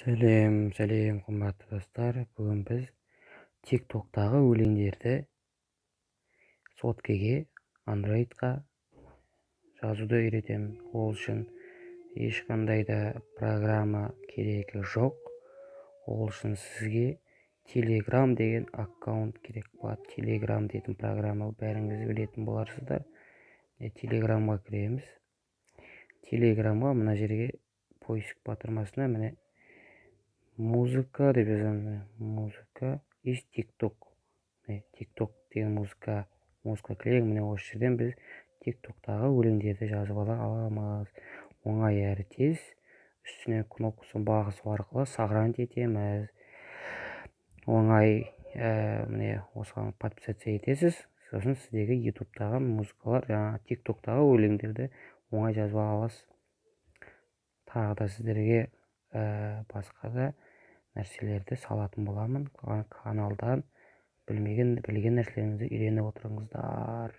Сәлем, қымбатты достар. Бүгін біз TikTok'тағы өлеңдерді соткеге, Androidқа жазуды үйретемін. Ол үшін ешқандай да программа керегі жоқ. Ол үшін сізге Telegram деген аккаунт керек болады. Telegram дейтін программа бәріңіз білетін боларсыздар. Telegramға кіреміз. Telegramға мына жерге поиск батырмасына міне музыка деп жазамыз. Музыка из TikTok. TikTok деген музыка кірейік. Міне осы жерден біз TikTok'тағы өлеңдерді жазып ала аламыз. Оңай әрі тез. Үстіне кнопкасын басу арқылы сохранить етеміз. Оңай, міне осыған подписаться етесіз. Сосын сіздегі YouTube'тағы музыкалар, TikTok'тағы өлеңдерді оңай жазып аласыз. Тағы да сіздерге басқа да нәрселерді салатын боламын. Каналдан білген нәрселеріңізді үйреніп отырыңыздар.